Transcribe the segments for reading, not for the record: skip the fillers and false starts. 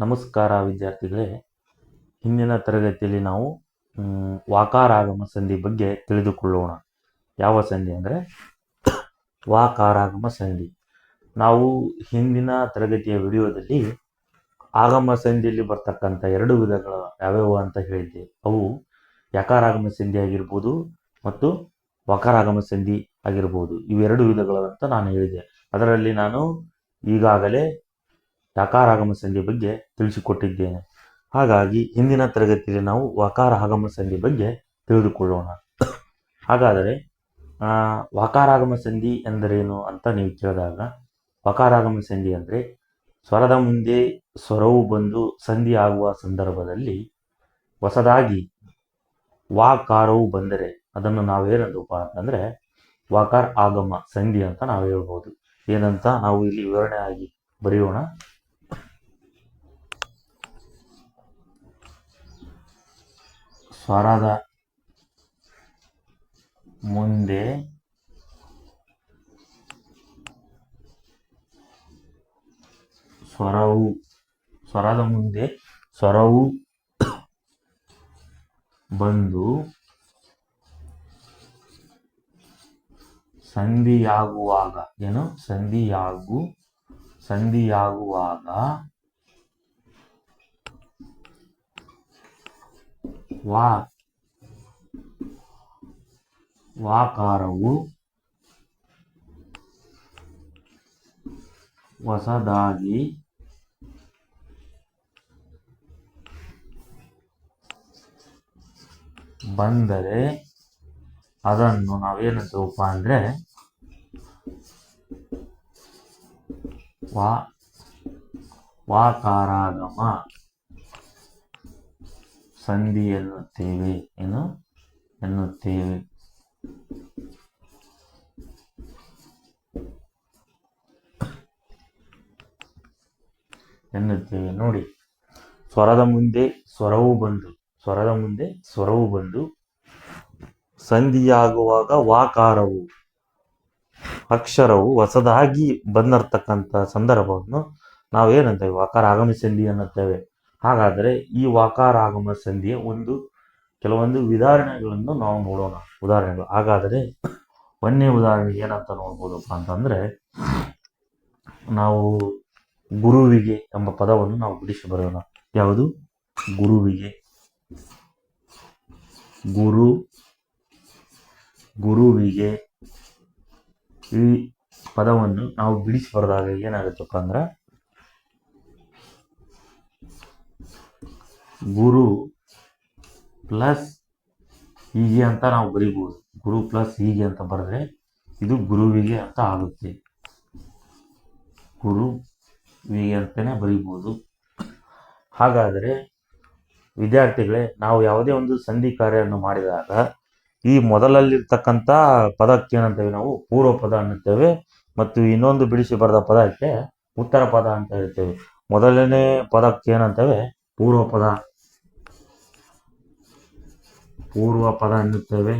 ನಮಸ್ಕಾರ ವಿದ್ಯಾರ್ಥಿಗಳೇ. ಹಿಂದಿನ ತರಗತಿಯಲ್ಲಿ ನಾವು ವಾಕಾರಾಗಮ ಸಂಧಿ ಬಗ್ಗೆ ತಿಳಿದುಕೊಳ್ಳೋಣ. ಯಾವ ಸಂಧಿ ಅಂದರೆ ವಾಕಾರಾಗಮ ಸಂಧಿ. ನಾವು ಹಿಂದಿನ ತರಗತಿಯ ವಿಡಿಯೋದಲ್ಲಿ ಆಗಮ ಸಂಧಿಯಲ್ಲಿ ಬರ್ತಕ್ಕಂಥ ಎರಡು ವಿಧಗಳು ಯಾವ್ಯಾವು ಅಂತ ಹೇಳಿದ್ದೆ. ಅವು ಯಕಾರಾಗಮ ಸಂಧಿ ಆಗಿರ್ಬೋದು ಮತ್ತು ವಕಾರಾಗಮ ಸಂಧಿ ಆಗಿರ್ಬೋದು. ಇವೆರಡು ವಿಧಗಳಂತ ನಾನು ಹೇಳಿದೆ. ಅದರಲ್ಲಿ ನಾನು ಈಗಾಗಲೇ ಯಕಾರಾಗಮ ಸಂಧಿ ಬಗ್ಗೆ ತಿಳಿಸಿಕೊಟ್ಟಿದ್ದೇನೆ. ಹಾಗಾಗಿ ಹಿಂದಿನ ತರಗತಿಯಲ್ಲಿ ನಾವು ವಕಾರ ಆಗಮ ಸಂಧಿ ಬಗ್ಗೆ ತಿಳಿದುಕೊಳ್ಳೋಣ. ಹಾಗಾದರೆ ವಕಾರಾಗಮ ಸಂಧಿ ಎಂದರೇನು ಅಂತ ನೀವು ಕೇಳಿದಾಗ, ವಕಾರಾಗಮ ಸಂಧಿ ಅಂದರೆ ಸ್ವರದ ಮುಂದೆ ಸ್ವರವು ಬಂದು ಸಂಧಿ ಆಗುವ ಸಂದರ್ಭದಲ್ಲಿ ಹೊಸದಾಗಿ ವಾಕಾರವು ಬಂದರೆ ಅದನ್ನು ನಾವೇನಂದಪ್ಪ ಅಂತಂದರೆ ವಕಾರ ಆಗಮ ಸಂಧಿ ಅಂತ ನಾವು ಹೇಳ್ಬೋದು. ಏನಂತ ನಾವು ಇಲ್ಲಿ ವಿವರಣೆ ಆಗಿ ಬರೆಯೋಣ. ಸ್ವರದ ಮುಂದೆ ಸ್ವರವು ಬಂದು ಸಂಧಿಯಾಗುವಾಗ ವಾಕಾರವು ಹೊಸದಾಗಿ ಬಂದರೆ ಅದನ್ನು ನಾವೇನಂತೀವಪ್ಪ ಅಂದರೆ ವಾಕಾರಾಗಮ ಸಂಧಿ ಎನ್ನುತ್ತೇವೆ. ನೋಡಿ, ಸ್ವರದ ಮುಂದೆ ಸ್ವರವು ಬಂದು ಸಂಧಿಯಾಗುವಾಗ ವಾಕಾರವು ಅಕ್ಷರವು ಹೊಸದಾಗಿ ಬಂದಿರತಕ್ಕಂಥ ಸಂದರ್ಭವನ್ನು ನಾವೇನಂತೇವೆ ವಕಾರ ಆಗಮ ಸಂಧಿ ಅನ್ನುತ್ತೇವೆ. ಹಾಗಾದರೆ ಈ ವಕಾರ ಆಗಮ ಸಂಧಿಯ ಕೆಲವೊಂದು ಉದಾಹರಣೆಗಳನ್ನು ನಾವು ನೋಡೋಣ. ಹಾಗಾದರೆ ಒಂದನೇ ಉದಾಹರಣೆ ಏನಂತ ನೋಡ್ಬೋದಪ್ಪ ಅಂತಂದರೆ, ನಾವು ಗುರುವಿಗೆ ಎಂಬ ಪದವನ್ನು ನಾವು ಬಿಡಿಸಿ ಬರೋಣ. ಯಾವುದು? ಗುರುವಿಗೆ. ಗುರುವಿಗೆ ಈ ಪದವನ್ನು ನಾವು ಬಿಡಿಸಿ ಬರೆದಾಗ ಏನಾಗುತ್ತಪ್ಪ ಅಂದ್ರೆ, ಗುರು ಪ್ಲಸ್ ಹೀಗೆ ಅಂತ ನಾವು ಬರಿಬೋದು. ಗುರು ಪ್ಲಸ್ ಹೀಗೆ ಅಂತ ಬರೆದ್ರೆ ಇದು ಗುರುವಿಗೆ ಅಂತ ಆಗುತ್ತೆ. ಗುರುವಿಗೆ ಅಂತಲೇ ಬರಿಬೋದು. ಹಾಗಾದರೆ ವಿದ್ಯಾರ್ಥಿಗಳೇ, ನಾವು ಯಾವುದೇ ಒಂದು ಸಂಧಿ ಕಾರ್ಯವನ್ನು ಮಾಡಿದಾಗ ಈ ಮೊದಲಲ್ಲಿರ್ತಕ್ಕಂಥ ಪದಕ್ಕೆ ಏನಂತೇವೆ ನಾವು ಪೂರ್ವ ಪದ ಅನ್ನುತ್ತೇವೆ, ಮತ್ತು ಇನ್ನೊಂದು ಬಿಡಿಸಿ ಬರೆದ ಪದಕ್ಕೆ ಉತ್ತರ ಪದ ಅಂತ ಹೇಳ್ತೇವೆ. ಮೊದಲನೇ ಪದಕ್ಕೆ ಏನಂತೇವೆ ಪೂರ್ವ ಪದ ಅನ್ನುತ್ತೇವೆ.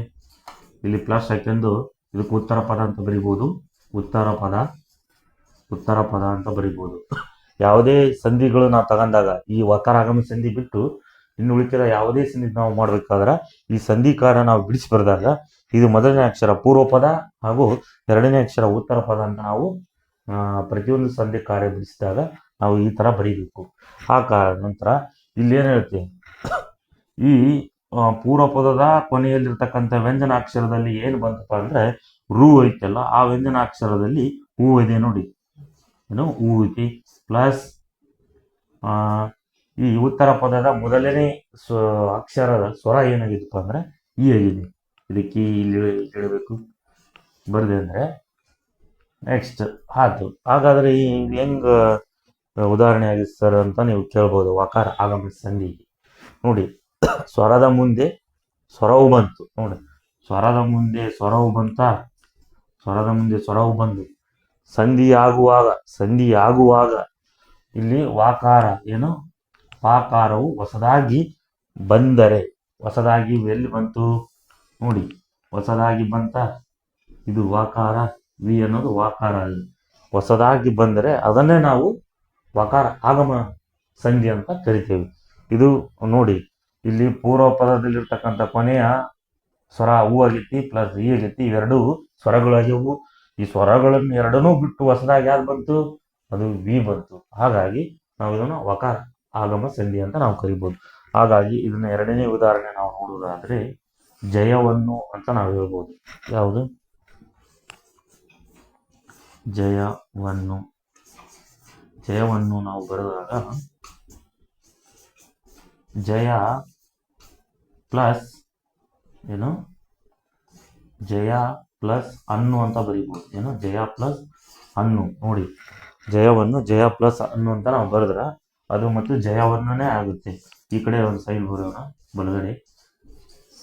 ಇಲ್ಲಿ ಪ್ಲಸ್ ಹಾಕೊಂಡು ಇದಕ್ಕೆ ಉತ್ತರ ಪದ ಅಂತ ಬರಿಬೋದು. ಉತ್ತರ ಪದ ಅಂತ ಬರಿಬೋದು. ಯಾವುದೇ ಸಂಧಿಗಳು ನಾವು ತಗೊಂಡಾಗ ಈ ವಕಾರಾಗಮ ಸಂಧಿ ಬಿಟ್ಟು ಇನ್ನು ಉಳಿಕೆದ ಯಾವುದೇ ಸಂಧಿ ನಾವು ಮಾಡಬೇಕಾದ್ರೆ ಈ ಸಂಧಿ ಕಾರ್ಯ ನಾವು ಬಿಡಿಸಿ ಬರೆದಾಗ ಇದು ಮೊದಲನೇ ಅಕ್ಷರ ಪೂರ್ವ ಪದ ಹಾಗೂ ಎರಡನೇ ಅಕ್ಷರ ಉತ್ತರ ಪದ ಅಂತ ನಾವು ಪ್ರತಿಯೊಂದು ಸಂಧಿ ಕಾರ್ಯ ಬಿಡಿಸಿದಾಗ ನಾವು ಈ ಥರ ಬರೀಬೇಕು. ನಂತರ ಇಲ್ಲಿ ಏನು ಹೇಳ್ತೀವಿ, ಈ ಪೂರ್ವ ಪದದ ಕೊನೆಯಲ್ಲಿರ್ತಕ್ಕಂಥ ವ್ಯಂಜನಾಕ್ಷರದಲ್ಲಿ ಏನು ಬಂತಪ್ಪ ಅಂದರೆ ರು ಐತಲ್ಲ, ಆ ವ್ಯಂಜನಾಕ್ಷರದಲ್ಲಿ ಹೂ ಇದೆ ನೋಡಿ, ಹೂ ಐತಿ. ಪ್ಲಸ್ ಈ ಉತ್ತರ ಪದದ ಮೊದಲನೇ ಅಕ್ಷರದ ಸ್ವರ ಏನಾಗಿತ್ತಪ್ಪ ಅಂದರೆ ಈ ಆಗಿದೆ. ಇದಕ್ಕೆ ಇಲ್ಲಿ ಇಡಬೇಕು ಬರದೆ ಅಂದರೆ ನೆಕ್ಸ್ಟ್ ಆಯ್ತು. ಹಾಗಾದರೆ ಹೆಂಗೆ ಉದಾಹರಣೆ ಆಗಿದೆ ಸರ್ ಅಂತ ನೀವು ಕೇಳ್ಬೋದು. ವಕಾರ ಆಗಮ ಸಂಧಿ ನೋಡಿ, ಸ್ವರದ ಮುಂದೆ ಸ್ವರವು ಬಂತು ನೋಡಿ, ಸ್ವರದ ಮುಂದೆ ಸ್ವರವು ಬಂದು ಸಂಧಿಯಾಗುವಾಗ ಇಲ್ಲಿ ವಾಕಾರವು ಹೊಸದಾಗಿ ಬಂದರೆ, ಹೊಸದಾಗಿ ಎಲ್ಲಿ ಬಂತು ನೋಡಿ, ಹೊಸದಾಗಿ ಬಂತ, ಇದು ವಾಕಾರ, ವಿ ಅನ್ನೋದು ವಾಕಾರ. ಹೊಸದಾಗಿ ಬಂದರೆ ಅದನ್ನೇ ನಾವು ವಕಾರ ಆಗಮ ಸಂಧಿ ಅಂತ ಕರಿತೇವೆ. ಇದು ನೋಡಿ, ಇಲ್ಲಿ ಪೂರ್ವ ಪದದಲ್ಲಿರ್ತಕ್ಕಂಥ ಕೊನೆಯ ಸ್ವರ ಹೂ ಆಗೈತಿ ಪ್ಲಸ್ ಈ ಆಗೈತಿ, ಇವೆರಡೂ ಸ್ವರಗಳಾಗ್ಯವು. ಈ ಸ್ವರಗಳನ್ನು ಎರಡನ್ನೂ ಬಿಟ್ಟು ಹೊಸದಾಗಿ ಯಾವ್ದು ಬಂತು? ಅದು ವಿ ಬಂತು. ಹಾಗಾಗಿ ನಾವು ಇದನ್ನು ವಕಾರ ಆಗಮ ಸಂಧಿ ಅಂತ ನಾವು ಕರಿಬೋದು. ಹಾಗಾಗಿ ಇದನ್ನ ಎರಡನೇ ಉದಾಹರಣೆ ನಾವು ನೋಡುವುದಾದ್ರೆ ಜಯವನ್ನು ಅಂತ ನಾವು ಹೇಳ್ಬೋದು. ಯಾವುದು? ಜಯವನ್ನು ನಾವು ಬರೆದಾಗ ಜಯ ಪ್ಲಸ್ ಏನು? ಜಯ ಪ್ಲಸ್ ಅನ್ನು ಅಂತ ಬರೀಬೋದು. ಏನು? ಜಯ ಪ್ಲಸ್ ಅನ್ನು. ನೋಡಿ, ಜಯವನ್ನು ಜಯ ಪ್ಲಸ್ ಅನ್ನು ಅಂತ ನಾವು ಬರೆದ್ರೆ ಅದು ಮತ್ತು ಜಯವನ್ನೇ ಆಗುತ್ತೆ. ಈ ಕಡೆ ಒಂದು ಸೈಡ್ ಬರೋಣ, ಬಲಗಡೆ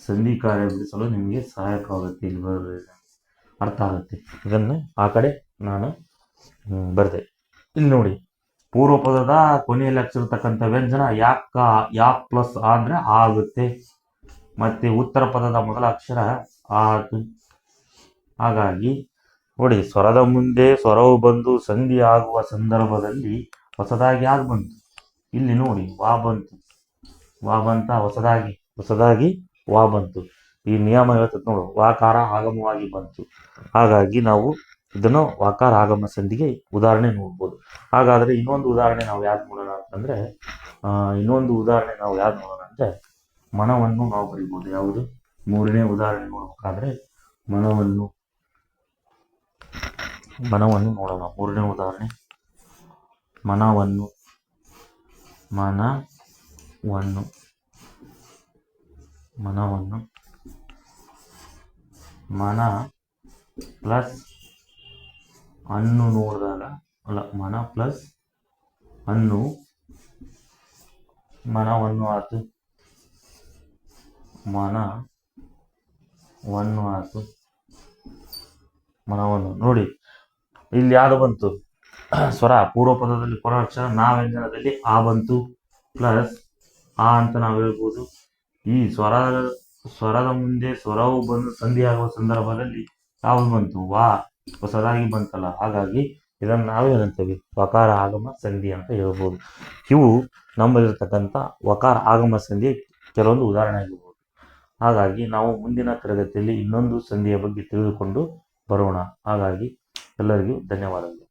ಸಂಧಿ ಕಾರ್ಯ ಬಿಡಿಸಲು ನಿಮಗೆ ಸಹಾಯಕವಾಗುತ್ತೆ. ಇಲ್ಲಿ ಬರೋದ್ರೆ ಅರ್ಥ ಆಗುತ್ತೆ. ಇದನ್ನು ಆ ಕಡೆ ನಾನು ಬರೆದೆ. ಇಲ್ಲಿ ನೋಡಿ, ಪೂರ್ವ ಪದದ ಕೊನೆಯಲ್ಲಿ ಹಚ್ಚಿರ್ತಕ್ಕಂಥ ವ್ಯಂಜನ ಯಾಕ್ ಪ್ಲಸ್ ಅಂದ್ರೆ ಆಗುತ್ತೆ. ಮತ್ತೆ ಉತ್ತರ ಪದದ ಮೊದಲ ಅಕ್ಷರ ಆತು. ಹಾಗಾಗಿ ನೋಡಿ, ಸ್ವರದ ಮುಂದೆ ಸ್ವರವು ಬಂದು ಸಂಧಿ ಆಗುವ ಸಂದರ್ಭದಲ್ಲಿ ಹೊಸದಾಗಿ ಯಾವ್ದು ಬಂತು? ಇಲ್ಲಿ ನೋಡಿ, ವಾ ಬಂತು. ವಾ ಬಂತ ಹೊಸದಾಗಿ ವಾ ಬಂತು. ಈ ನಿಯಮ ಹೇಳ್ತದೆ ನೋಡು, ವಾಕಾರ ಆಗಮವಾಗಿ ಬಂತು. ಹಾಗಾಗಿ ನಾವು ಇದನ್ನು ವಾಕಾರ ಆಗಮ ಸಂಧಿಗೆ ಉದಾಹರಣೆ ನೋಡ್ಬೋದು. ಹಾಗಾದ್ರೆ ಇನ್ನೊಂದು ಉದಾಹರಣೆ ನಾವು ಯಾವ್ದು ನೋಡೋಣ ಅಂತಂದ್ರೆ ಮನವನ್ನು ನಾವು ಬರಿಬೋದು. ಯಾವುದು? ಮೂರನೇ ಉದಾಹರಣೆ ನೋಡ್ಬೇಕಾದ್ರೆ ಮನವನ್ನು ನೋಡೋಣ. ಮೂರನೇ ಉದಾಹರಣೆ ಮನವನ್ನು ಮನ ಪ್ಲಸ್ ಅನ್ನು ನೋಡಿದಾಗ ಮನ ಪ್ಲಸ್ ಅನ್ನು ಮನವನ್ನು ಆತು. ಮನವನ್ನು ನೋಡಿ, ಇಲ್ಲಿ ಯಾವುದು ಬಂತು? ಸ್ವರ ಪೂರ್ವ ಪದದಲ್ಲಿ ಪರಾಕ್ಷರ ನಾ ವ್ಯಂಜನದಲ್ಲಿ ಆ ಬಂತು ಪ್ಲಸ್ ಆ ಅಂತ ನಾವು ಹೇಳ್ಬೋದು. ಈ ಸ್ವರದ ಮುಂದೆ ಸ್ವರವು ಬಂದು ಸಂಧಿ ಆಗುವ ಸಂದರ್ಭದಲ್ಲಿ ಯಾವುದು ಬಂತು? ವಾ ಹೊಸದಾಗಿ ಬಂತಲ್ಲ. ಹಾಗಾಗಿ ಇದನ್ನು ನಾವು ಏನಂತೇವೆ? ವಕಾರ ಆಗಮ ಸಂಧಿ ಅಂತ ಹೇಳ್ಬೋದು. ಇವು ನಮ್ಮಲ್ಲಿರ್ತಕ್ಕಂಥ ವಕಾರ ಆಗಮ ಸಂಧಿ ಕೆಲವೊಂದು ಉದಾಹರಣೆ ಆಗಿರ್ಬೋದು. ಹಾಗಾಗಿ ನಾವು ಮುಂದಿನ ತರಗತಿಯಲ್ಲಿ ಇನ್ನೊಂದು ಸಂಧಿಯ ಬಗ್ಗೆ ತಿಳಿದುಕೊಂಡು ಬರೋಣ. ಹಾಗಾಗಿ ಎಲ್ಲರಿಗೂ ಧನ್ಯವಾದಗಳು.